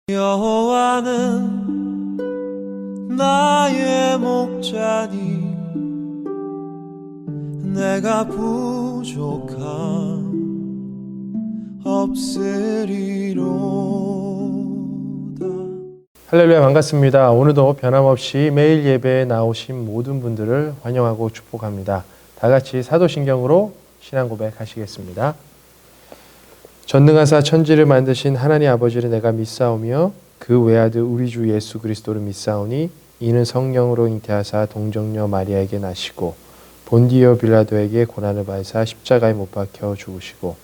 여호와는 나의 목자니 내가 부족함 없으리로다. 할렐루야, 반갑습니다. 오늘도 변함없이 매일 예배에 나오신 모든 분들을 환영하고 축복합니다. 다 같이 사도신경으로 신앙 고백하시겠습니다. 전능하사 천지를 만드신 하나님 아버지를 내가 믿사오며 그 외아들 우리 주 예수 그리스도를 믿사오니 이는 성령으로 잉태하사 동정녀 마리아에게 나시고 본디오 빌라도에게 고난을 받으사 십자가에 못 박혀 죽으시고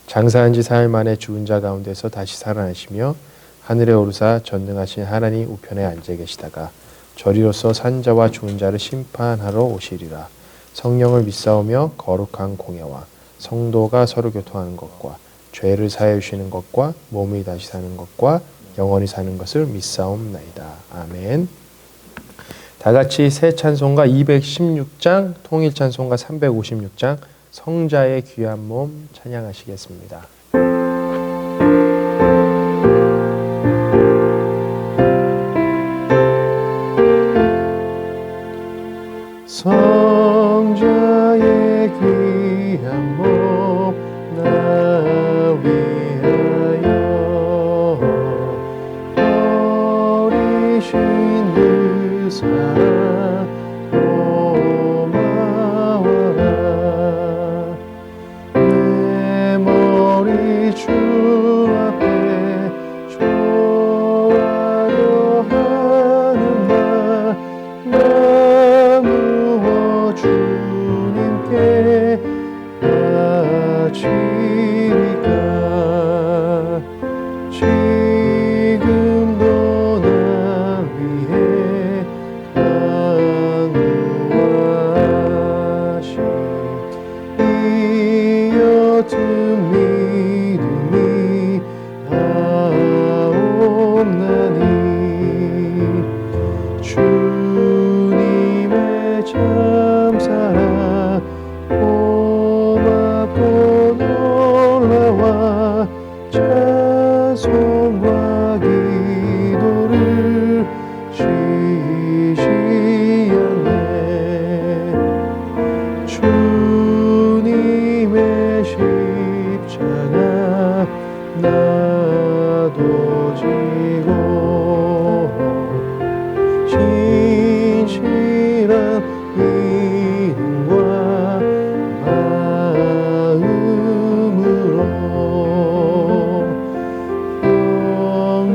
장사한 지 사흘 만에 죽은 자 가운데서 다시 살아나시며 하늘에 오르사 전능하신 하나님 우편에 앉아 계시다가 저리로서 산자와 죽은 자를 심판하러 오시리라. 성령을 믿사오며 거룩한 공예와 성도가 서로 교통하는 것과 죄를 사해 주시는 것과 몸이 다시 사는 것과 영원히 사는 것을 믿사옵나이다. 아멘. 다 같이 새 찬송가 216장, 통일 찬송가 356장, 성자의 귀한 몸 찬양하시겠습니다. 성자의 귀한 몸 나 위하여 버리신 그 사랑 고마워라. 내 머리 주 앞에 좋아려 하는 날 나누어 주님께 바치리까. 지금도 날 위해 간구하신 이 옅은 믿음이 하옵나니 주님의 참사랑 고맙고 놀라와 찬송과 기도를 쉬지 않네. 주님의 십자가 나도 지고 진실한 믿음과 마음으로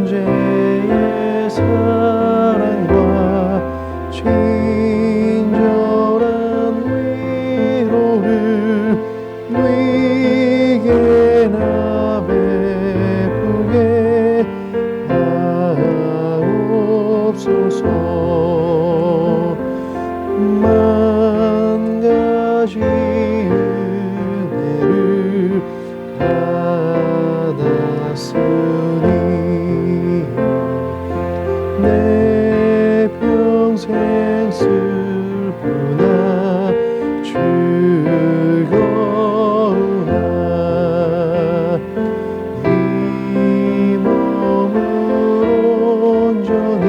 형제의 사랑과 친절한 위로를 네게나 베푸게 하옵소서. 만 가지 은혜를 받았으니 내 평생 슬프나 즐거우나 이 몸을 온전히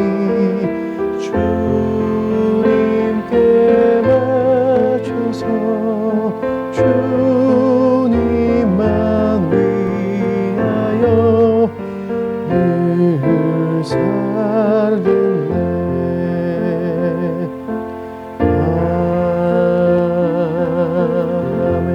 주님께 맞춰서 주님만 위하여 늘 살겠네. 아멘.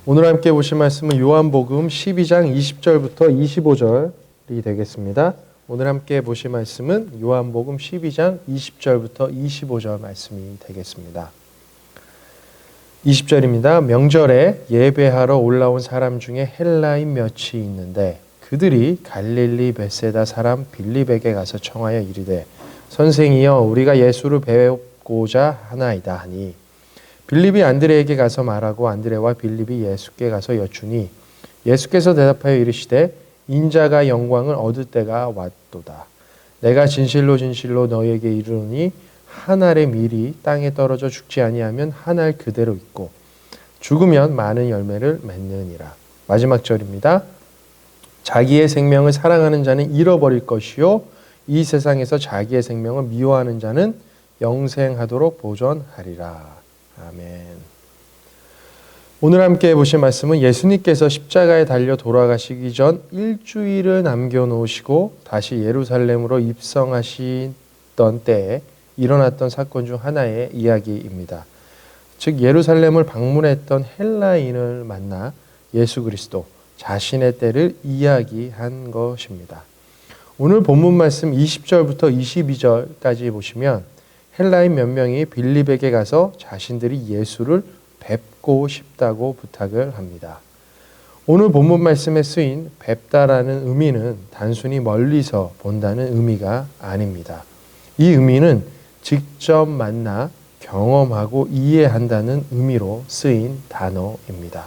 오늘 함께 보실 말씀은 요한복음 12장 20절부터 25절이 되겠습니다. 오늘 함께 보실 말씀은 요한복음 12장 20절부터 25절 말씀이 되겠습니다. 20절입니다. 명절에 예배하러 올라온 사람 중에 헬라인 몇이 있는데 그들이 갈릴리 벳세다 사람 빌립에게 가서 청하여 이르되 선생이여 우리가 예수를 배우고자 하나이다 하니 빌립이 안드레에게 가서 말하고 안드레와 빌립이 예수께 가서 여쭈니 예수께서 대답하여 이르시되 인자가 영광을 얻을 때가 왔도다. 내가 진실로 진실로 너희에게 이르노니 한 알의 밀이 땅에 떨어져 죽지 아니하면 한 알 그대로 있고 죽으면 많은 열매를 맺느니라. 마지막 절입니다. 자기의 생명을 사랑하는 자는 잃어버릴 것이요 이 세상에서 자기의 생명을 미워하는 자는 영생하도록 보존하리라. 아멘. 오늘 함께 보실 말씀은 예수님께서 십자가에 달려 돌아가시기 전 일주일을 남겨놓으시고 다시 예루살렘으로 입성하시던 때에 일어났던 사건 중 하나의 이야기입니다. 즉 예루살렘을 방문했던 헬라인을 만나 예수 그리스도 자신의 때를 이야기한 것입니다. 오늘 본문 말씀 20절부터 22절까지 보시면 헬라인 몇 명이 빌립에게 가서 자신들이 예수를 뵙고 싶다고 부탁을 합니다. 오늘 본문 말씀에 쓰인 뵙다라는 의미는 단순히 멀리서 본다는 의미가 아닙니다. 이 의미는 직접 만나 경험하고 이해한다는 의미로 쓰인 단어입니다.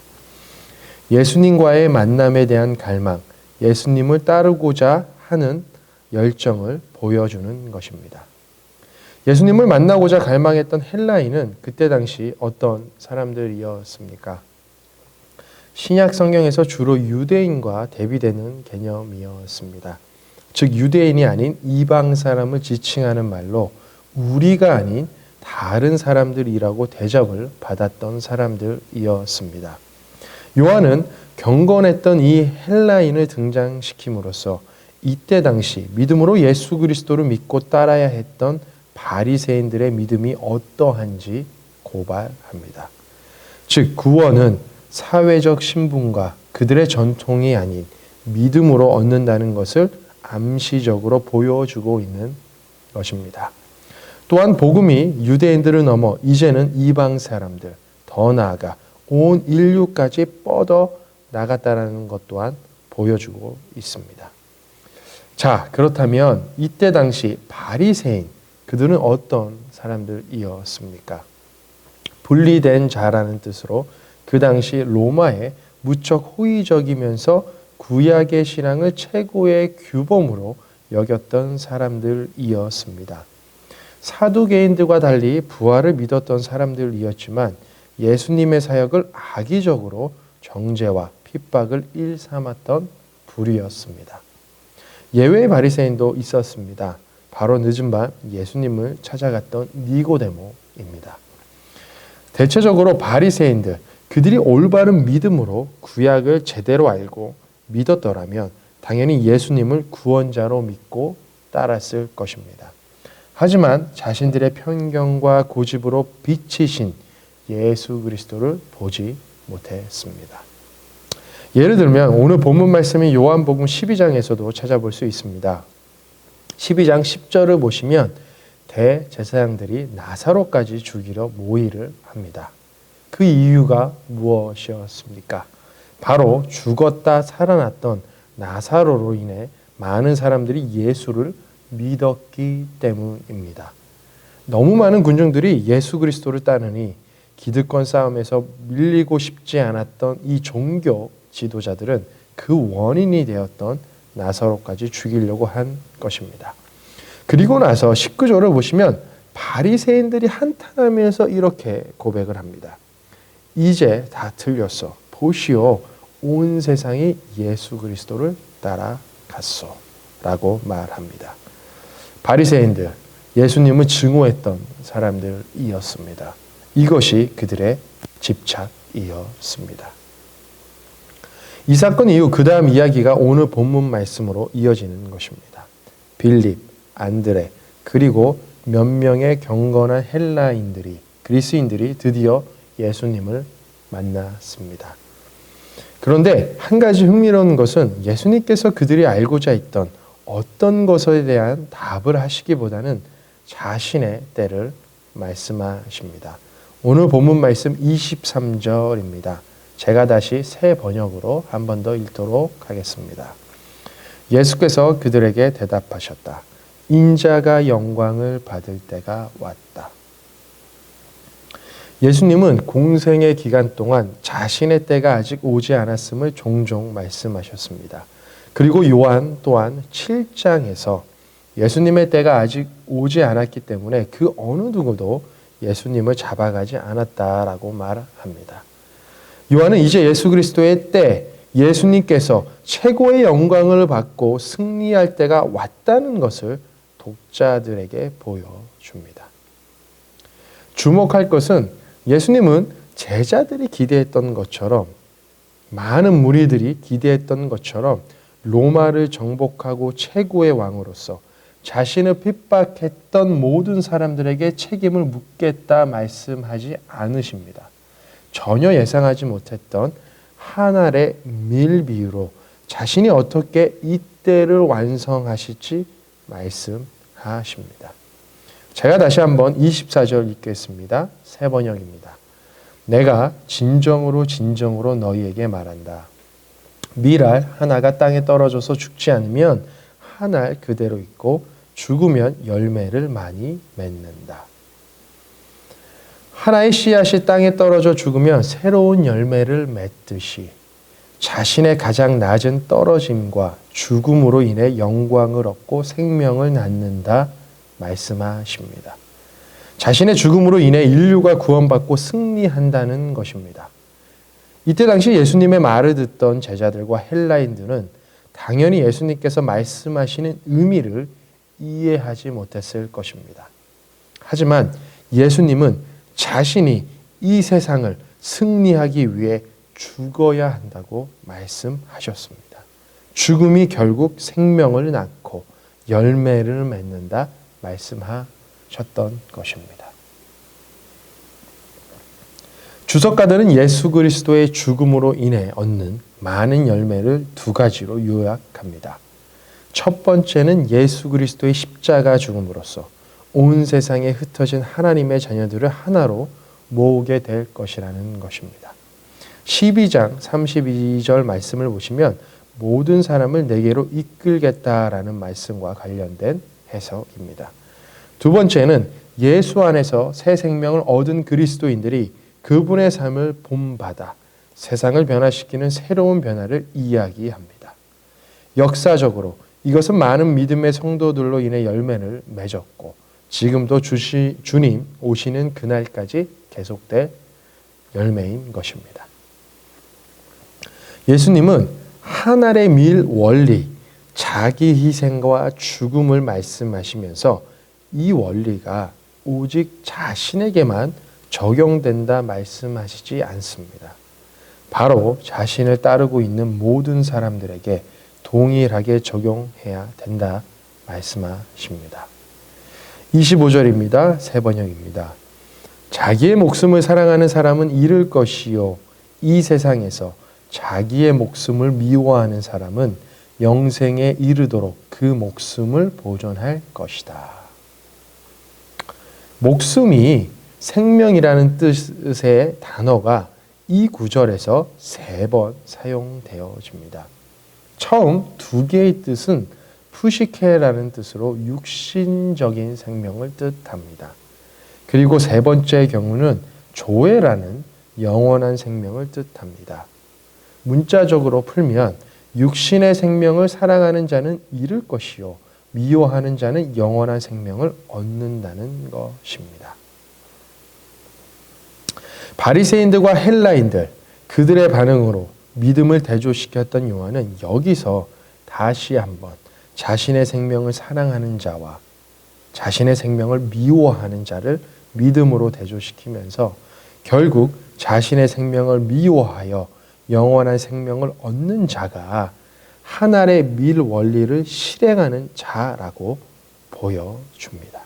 예수님과의 만남에 대한 갈망, 예수님을 따르고자 하는 열정을 보여주는 것입니다. 예수님을 만나고자 갈망했던 헬라인은 그때 당시 어떤 사람들이었습니까? 신약 성경에서 주로 유대인과 대비되는 개념이었습니다. 즉 유대인이 아닌 이방 사람을 지칭하는 말로 우리가 아닌 다른 사람들이라고 대접을 받았던 사람들이었습니다. 요한은 경건했던 이 헬라인을 등장시킴으로써 이때 당시 믿음으로 예수 그리스도를 믿고 따라야 했던 바리새인들의 믿음이 어떠한지 고발합니다. 즉 구원은 사회적 신분과 그들의 전통이 아닌 믿음으로 얻는다는 것을 암시적으로 보여주고 있는 것입니다. 또한 복음이 유대인들을 넘어 이제는 이방 사람들, 더 나아가 온 인류까지 뻗어 나갔다는 것 또한 보여주고 있습니다. 자, 그렇다면 이때 당시 바리새인, 그들은 어떤 사람들이었습니까? 분리된 자라는 뜻으로 그 당시 로마에 무척 호의적이면서 구약의 신앙을 최고의 규범으로 여겼던 사람들이었습니다. 사두개인들과 달리 부활을 믿었던 사람들이었지만 예수님의 사역을 악의적으로 정죄와 핍박을 일삼았던 부류였습니다. 예외의 바리새인도 있었습니다. 바로 늦은 밤 예수님을 찾아갔던 니고데모입니다. 대체적으로 바리새인들, 그들이 올바른 믿음으로 구약을 제대로 알고 믿었더라면 당연히 예수님을 구원자로 믿고 따랐을 것입니다. 하지만 자신들의 편견과 고집으로 비치신 예수 그리스도를 보지 못했습니다. 예를 들면 오늘 본문 말씀인 요한복음 12장에서도 찾아볼 수 있습니다. 12장 10절을 보시면 대제사장들이 나사로까지 죽이려 모의를 합니다. 그 이유가 무엇이었습니까? 바로 죽었다 살아났던 나사로로 인해 많은 사람들이 예수를 믿었기 때문입니다. 너무 많은 군중들이 예수 그리스도를 따르니 기득권 싸움에서 밀리고 싶지 않았던 이 종교 지도자들은 그 원인이 되었던 나사로까지 죽이려고 한 것입니다. 그리고 나서 19절을 보시면 바리새인들이 한탄하면서 이렇게 고백을 합니다. 이제 다 틀렸어. 보시오. 온 세상이 예수 그리스도를 따라갔소. 라고 말합니다. 바리새인들, 예수님을 증오했던 사람들이었습니다. 이것이 그들의 집착이었습니다. 이 사건 이후 그 다음 이야기가 오늘 본문 말씀으로 이어지는 것입니다. 빌립, 안드레, 그리고 몇 명의 경건한 헬라인들이, 그리스인들이 드디어 예수님을 만났습니다. 그런데 한 가지 흥미로운 것은 예수님께서 그들이 알고자 했던 어떤 것에 대한 답을 하시기보다는 자신의 때를 말씀하십니다. 오늘 본문 말씀 23절입니다. 제가 다시 새 번역으로 한 번 더 읽도록 하겠습니다. 예수께서 그들에게 대답하셨다. 인자가 영광을 받을 때가 왔다. 예수님은 공생의 기간 동안 자신의 때가 아직 오지 않았음을 종종 말씀하셨습니다. 그리고 요한 또한 7장에서 예수님의 때가 아직 오지 않았기 때문에 그 어느 누구도 예수님을 잡아가지 않았다라고 말합니다. 요한은 이제 예수 그리스도의 때, 예수님께서 최고의 영광을 받고 승리할 때가 왔다는 것을 독자들에게 보여줍니다. 주목할 것은 예수님은 제자들이 기대했던 것처럼, 많은 무리들이 기대했던 것처럼 로마를 정복하고 최고의 왕으로서 자신을 핍박했던 모든 사람들에게 책임을 묻겠다 말씀하지 않으십니다. 전혀 예상하지 못했던 한 알의 밀비유로 자신이 어떻게 이때를 완성하실지 말씀하십니다. 제가 다시 한번 24절 읽겠습니다. 세 번역입니다. 내가 진정으로 진정으로 너희에게 말한다. 밀알 하나가 땅에 떨어져서 죽지 않으면 한 알 그대로 있고 죽으면 열매를 많이 맺는다. 하나의 씨앗이 땅에 떨어져 죽으면 새로운 열매를 맺듯이 자신의 가장 낮은 떨어짐과 죽음으로 인해 영광을 얻고 생명을 낳는다 말씀하십니다. 자신의 죽음으로 인해 인류가 구원받고 승리한다는 것입니다. 이때 당시 예수님의 말을 듣던 제자들과 헬라인들은 당연히 예수님께서 말씀하시는 의미를 이해하지 못했을 것입니다. 하지만 예수님은 자신이 이 세상을 승리하기 위해 죽어야 한다고 말씀하셨습니다. 죽음이 결국 생명을 낳고 열매를 맺는다 말씀하셨던 것입니다. 주석가들은 예수 그리스도의 죽음으로 인해 얻는 많은 열매를 두 가지로 요약합니다. 첫 번째는 예수 그리스도의 십자가 죽음으로써 온 세상에 흩어진 하나님의 자녀들을 하나로 모으게 될 것이라는 것입니다. 12장 32절 말씀을 보시면 모든 사람을 내게로 이끌겠다라는 말씀과 관련된 해석입니다. 두 번째는 예수 안에서 새 생명을 얻은 그리스도인들이 그분의 삶을 본받아 세상을 변화시키는 새로운 변화를 이야기합니다. 역사적으로 이것은 많은 믿음의 성도들로 인해 열매를 맺었고 지금도 주님 오시는 그날까지 계속될 열매인 것입니다. 예수님은 한 알의 밀 원리, 자기 희생과 죽음을 말씀하시면서 이 원리가 오직 자신에게만 적용된다 말씀하시지 않습니다. 바로 자신을 따르고 있는 모든 사람들에게 동일하게 적용해야 된다 말씀하십니다. 25절입니다. 세 번역입니다. 자기의 목숨을 사랑하는 사람은 잃을 것이요 이 세상에서 자기의 목숨을 미워하는 사람은 영생에 이르도록 그 목숨을 보존할 것이다. 목숨이 생명이라는 뜻의 단어가 이 구절에서 3번 사용되어집니다. 처음 2개의 뜻은 푸시케라는 뜻으로 육신적인 생명을 뜻합니다. 그리고 세 번째 경우는 조에라는 영원한 생명을 뜻합니다. 문자적으로 풀면 육신의 생명을 사랑하는 자는 잃을 것이요 미워하는 자는 영원한 생명을 얻는다는 것입니다. 바리새인들과 헬라인들 그들의 반응으로 믿음을 대조시켰던 요한은 여기서 다시 한번 자신의 생명을 사랑하는 자와 자신의 생명을 미워하는 자를 믿음으로 대조시키면서 결국 자신의 생명을 미워하여 영원한 생명을 얻는 자가 한 알의 밀 원리를 실행하는 자라고 보여줍니다.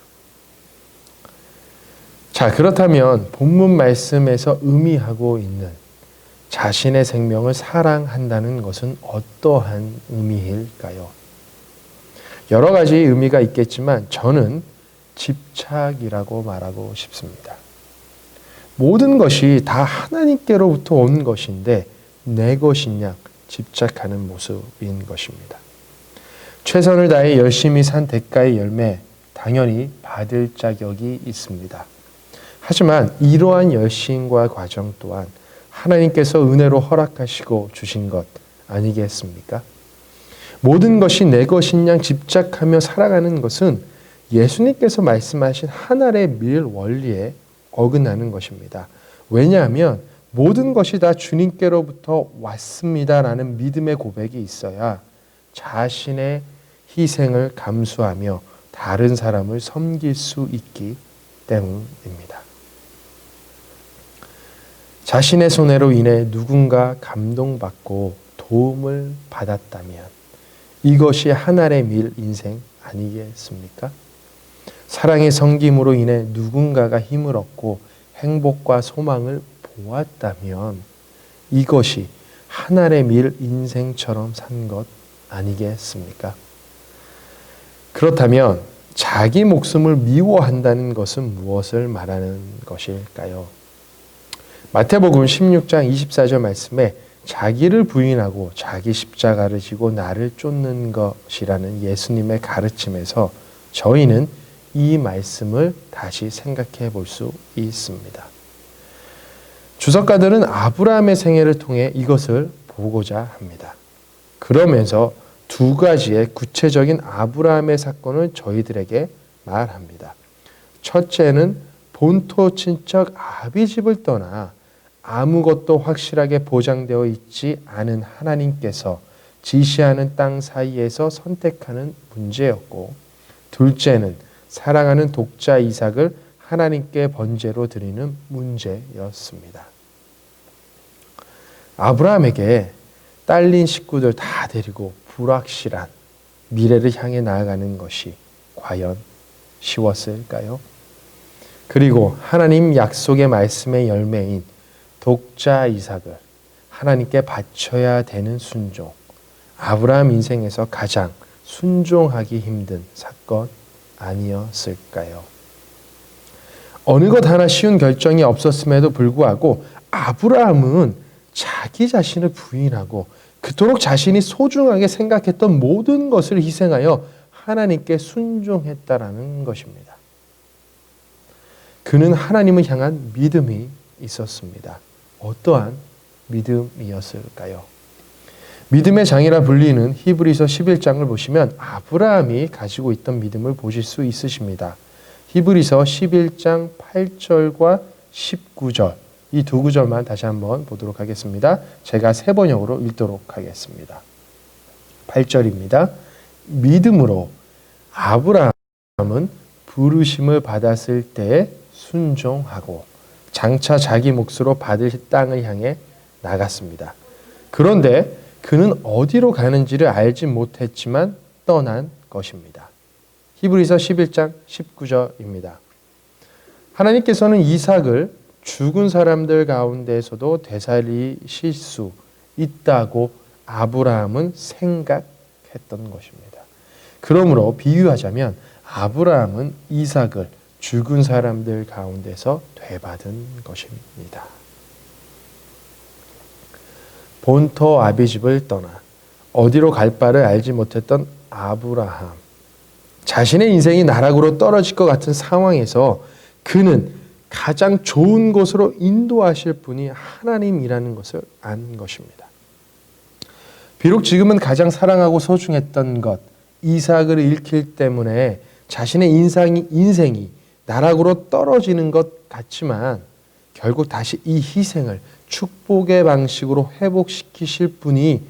자, 그렇다면 본문 말씀에서 의미하고 있는 자신의 생명을 사랑한다는 것은 어떠한 의미일까요? 여러 가지 의미가 있겠지만 저는 집착이라고 말하고 싶습니다. 모든 것이 다 하나님께로부터 온 것인데 내 것이냐 집착하는 모습인 것입니다. 최선을 다해 열심히 산 대가의 열매 당연히 받을 자격이 있습니다. 하지만 이러한 열심과 과정 또한 하나님께서 은혜로 허락하시고 주신 것 아니겠습니까? 모든 것이 내 것인 양 집착하며 살아가는 것은 예수님께서 말씀하신 한 알의 밀 원리에 어긋나는 것입니다. 왜냐하면 모든 것이 다 주님께로부터 왔습니다라는 믿음의 고백이 있어야 자신의 희생을 감수하며 다른 사람을 섬길 수 있기 때문입니다. 자신의 손해로 인해 누군가 감동받고 도움을 받았다면 이것이 하나의 밀 인생 아니겠습니까? 사랑의 섬김으로 인해 누군가가 힘을 얻고 행복과 소망을 보았다면 이것이 하나의 밀 인생처럼 산 것 아니겠습니까? 그렇다면 자기 목숨을 미워한다는 것은 무엇을 말하는 것일까요? 마태복음 16장 24절 말씀에 자기를 부인하고 자기 십자가를 지고 나를 쫓는 것이라는 예수님의 가르침에서 저희는 이 말씀을 다시 생각해 볼 수 있습니다. 주석가들은 아브라함의 생애를 통해 이것을 보고자 합니다. 그러면서 두 가지의 구체적인 아브라함의 사건을 저희들에게 말합니다. 첫째는 본토 친척 아비집을 떠나 아무것도 확실하게 보장되어 있지 않은 하나님께서 지시하는 땅 사이에서 선택하는 문제였고, 둘째는 사랑하는 독자 이삭을 하나님께 번제로 드리는 문제였습니다. 아브라함에게 딸린 식구들 다 데리고 불확실한 미래를 향해 나아가는 것이 과연 쉬웠을까요? 그리고 하나님 약속의 말씀의 열매인 독자 이삭을 하나님께 바쳐야 되는 순종, 아브라함 인생에서 가장 순종하기 힘든 사건 아니었을까요? 어느 것 하나 쉬운 결정이 없었음에도 불구하고 아브라함은 자기 자신을 부인하고 그토록 자신이 소중하게 생각했던 모든 것을 희생하여 하나님께 순종했다라는 것입니다. 그는 하나님을 향한 믿음이 있었습니다. 어떠한 믿음이었을까요? 믿음의 장이라 불리는 히브리서 11장을 보시면 아브라함이 가지고 있던 믿음을 보실 수 있으십니다. 히브리서 11장 8절과 19절, 이 두 구절만 다시 한번 보도록 하겠습니다. 제가 세 번역으로 읽도록 하겠습니다. 8절입니다. 믿음으로 아브라함은 부르심을 받았을 때에 순종하고 장차 자기 몫으로 받을 땅을 향해 나갔습니다. 그런데 그는 어디로 가는지를 알지 못했지만 떠난 것입니다. 히브리서 11장 19절입니다. 하나님께서는 이삭을 죽은 사람들 가운데서도 되살리실 수 있다고 아브라함은 생각했던 것입니다. 그러므로 비유하자면 아브라함은 이삭을 죽은 사람들 가운데서 되받은 것입니다. 본토 아비집을 떠나 어디로 갈 바를 알지 못했던 아브라함, 자신의 인생이 나락으로 떨어질 것 같은 상황에서 그는 가장 좋은 곳으로 인도하실 분이 하나님이라는 것을 안 것입니다. 비록 지금은 가장 사랑하고 소중했던 것, 이삭을 잃기 때문에 자신의 인생이 나락으로 떨어지는 것 같지만 결국 다시 이 희생을 축복의 방식으로 회복시키실 분이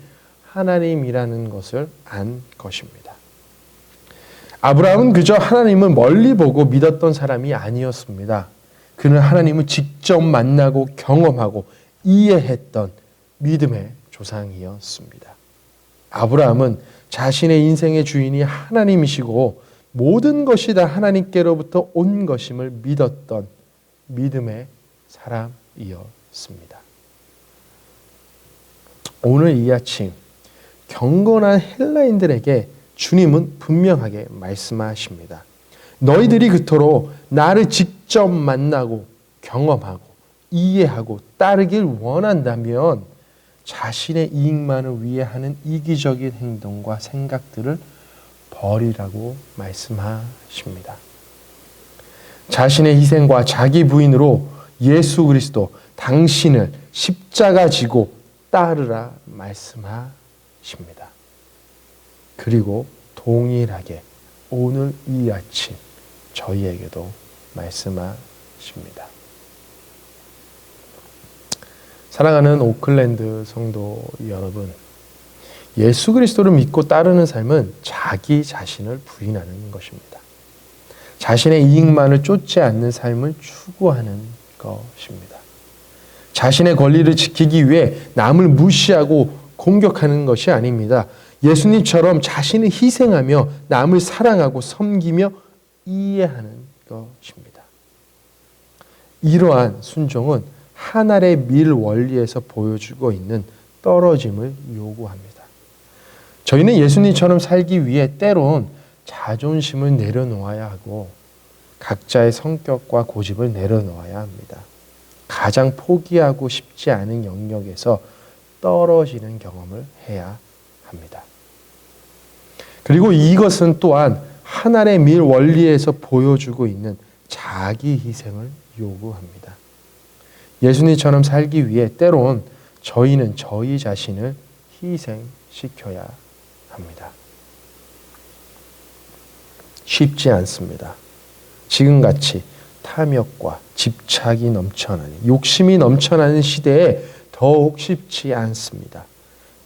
하나님이라는 것을 안 것입니다. 아브라함은 그저 하나님을 멀리 보고 믿었던 사람이 아니었습니다. 그는 하나님을 직접 만나고 경험하고 이해했던 믿음의 조상이었습니다. 아브라함은 자신의 인생의 주인이 하나님이시고 모든 것이 다 하나님께로부터 온 것임을 믿었던 믿음의 사람이었습니다. 오늘 이 아침 경건한 헬라인들에게 주님은 분명하게 말씀하십니다. 너희들이 그토록 나를 직접 만나고 경험하고 이해하고 따르길 원한다면 자신의 이익만을 위해 하는 이기적인 행동과 생각들을 버리라고 말씀하십니다. 자신의 희생과 자기 부인으로 예수 그리스도 당신을 십자가 지고 따르라 말씀하십니다. 그리고 동일하게 오늘 이 아침 저희에게도 말씀하십니다. 사랑하는 오클랜드 성도 여러분, 예수 그리스도를 믿고 따르는 삶은 자기 자신을 부인하는 것입니다. 자신의 이익만을 쫓지 않는 삶을 추구하는 것입니다. 자신의 권리를 지키기 위해 남을 무시하고 공격하는 것이 아닙니다. 예수님처럼 자신을 희생하며 남을 사랑하고 섬기며 이해하는 것입니다. 이러한 순종은 하늘의 밀 원리에서 보여주고 있는 떨어짐을 요구합니다. 저희는 예수님처럼 살기 위해 때론 자존심을 내려놓아야 하고 각자의 성격과 고집을 내려놓아야 합니다. 가장 포기하고 싶지 않은 영역에서 떨어지는 경험을 해야 합니다. 그리고 이것은 또한 하늘의 밀 원리에서 보여주고 있는 자기 희생을 요구합니다. 예수님처럼 살기 위해 때론 저희는 저희 자신을 희생시켜야 합니다. 쉽지 않습니다. 지금같이 탐욕과 집착이 넘쳐나는, 욕심이 넘쳐나는 시대에 더욱 쉽지 않습니다.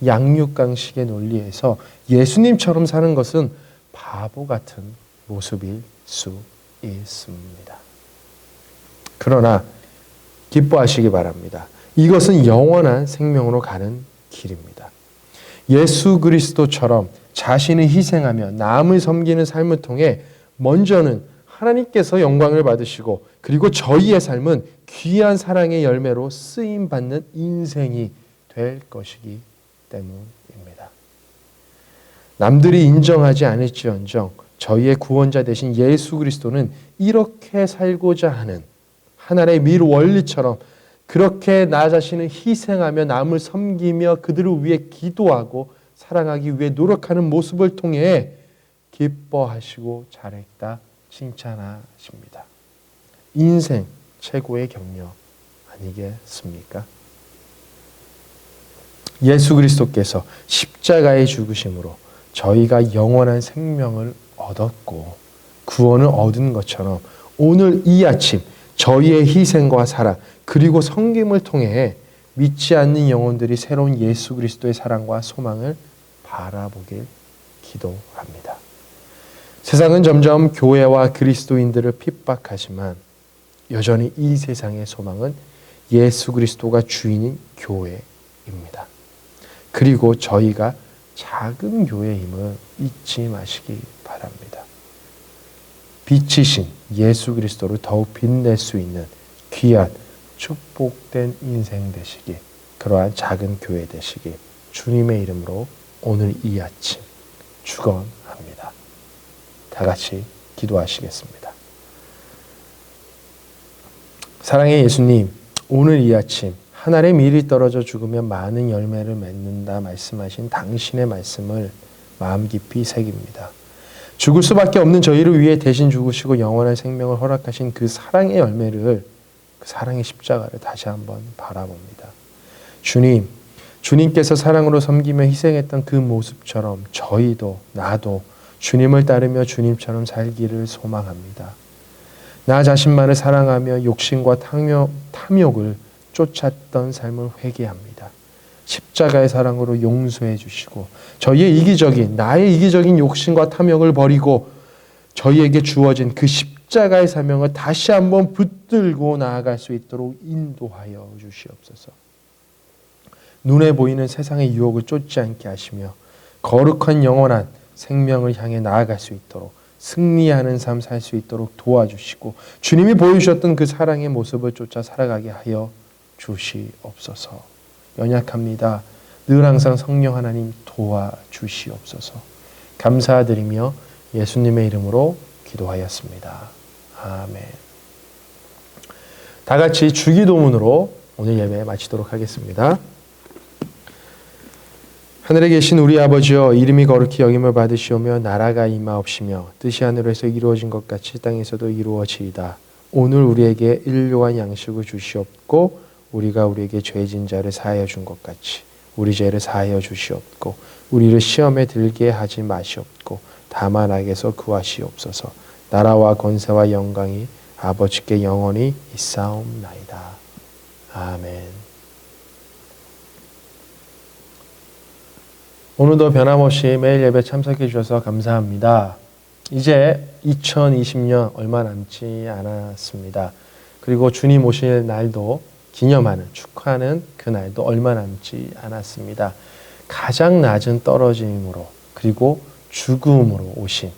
양육강식의 논리에서 예수님처럼 사는 것은 바보 같은 모습일 수 있습니다. 그러나 기뻐하시기 바랍니다. 이것은 영원한 생명으로 가는 길입니다. 예수 그리스도처럼 자신을 희생하며 남을 섬기는 삶을 통해 먼저는 하나님께서 영광을 받으시고 그리고 저희의 삶은 귀한 사랑의 열매로 쓰임받는 인생이 될 것이기 때문입니다. 남들이 인정하지 않을지언정 저희의 구원자 되신 예수 그리스도는 이렇게 살고자 하는 하늘의 밀 원리처럼 그렇게 나 자신을 희생하며 남을 섬기며 그들을 위해 기도하고 사랑하기 위해 노력하는 모습을 통해 기뻐하시고 잘했다 칭찬하십니다. 인생 최고의 격려 아니겠습니까? 예수 그리스도께서 십자가의 죽으심으로 저희가 영원한 생명을 얻었고 구원을 얻은 것처럼 오늘 이 아침 저희의 희생과 사랑 그리고 섬김을 통해 믿지 않는 영혼들이 새로운 예수 그리스도의 사랑과 소망을 바라보길 기도합니다. 세상은 점점 교회와 그리스도인들을 핍박하지만 여전히 이 세상의 소망은 예수 그리스도가 주인인 교회입니다. 그리고 저희가 작은 교회임을 잊지 마시기 바랍니다. 빛이신 예수 그리스도를 더욱 빛낼 수 있는 귀한 축복된 인생 되시기, 그러한 작은 교회 되시기 주님의 이름으로 오늘 이 아침 축원합니다. 다 같이 기도하시겠습니다. 사랑의 예수님, 오늘 이 아침 하늘의 밀이 떨어져 죽으면 많은 열매를 맺는다 말씀하신 당신의 말씀을 마음 깊이 새깁니다. 죽을 수밖에 없는 저희를 위해 대신 죽으시고 영원한 생명을 허락하신 그 사랑의 열매를, 그 사랑의 십자가를 다시 한번 바라봅니다. 주님, 주님께서 사랑으로 섬기며 희생했던 그 모습처럼 저희도 나도 주님을 따르며 주님처럼 살기를 소망합니다. 나 자신만을 사랑하며 욕심과 탐욕을 쫓았던 삶을 회개합니다. 십자가의 사랑으로 용서해 주시고 저희의 나의 이기적인 욕심과 탐욕을 버리고 저희에게 주어진 그 십자가의 사명을 다시 한번 붙들고 나아갈 수 있도록 인도하여 주시옵소서. 눈에 보이는 세상의 유혹을 쫓지 않게 하시며 거룩한 영원한 생명을 향해 나아갈 수 있도록 승리하는 삶 살 수 있도록 도와주시고 주님이 보여주셨던 그 사랑의 모습을 쫓아 살아가게 하여 주시옵소서. 연약합니다. 늘 항상 성령 하나님 도와주시옵소서. 감사드리며 예수님의 이름으로 기도하였습니다. 아멘. 다 같이 주기도문으로 오늘 예배 마치도록 하겠습니다. 하늘에 계신 우리 아버지여, 이름이 거룩히 여김을 받으시오며 나라가 임하옵시며 뜻이 하늘에서 이루어진 것 같이 땅에서도 이루어지이다. 오늘 우리에게 일용할 양식을 주시옵고 우리가 우리에게 죄진 자를 사하여 준 것 같이 우리 죄를 사하여 주시옵고 우리를 시험에 들게 하지 마시옵고 다만 악에서 구하시옵소서. 나라와 권세와 영광이 아버지께 영원히 있사옵나이다. 아멘. 오늘도 변함없이 매일 예배 참석해 주셔서 감사합니다. 이제 2020년 얼마 남지 않았습니다. 그리고 주님 오실 날도 기념하는, 축하하는 그 날도 얼마 남지 않았습니다. 가장 낮은 떨어짐으로 그리고 죽음으로 오신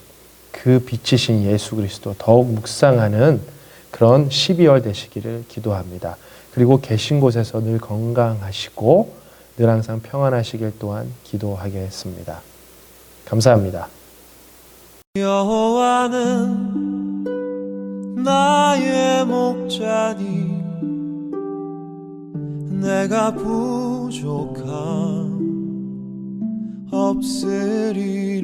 그 빛이신 예수 그리스도 더욱 묵상하는 그런 12월 되시기를 기도합니다. 그리고 계신 곳에서 늘 건강하시고 늘 항상 평안하시길 또한 기도하겠습니다. 감사합니다. 여호와는 나의 목자니 내가 부족함 없으리로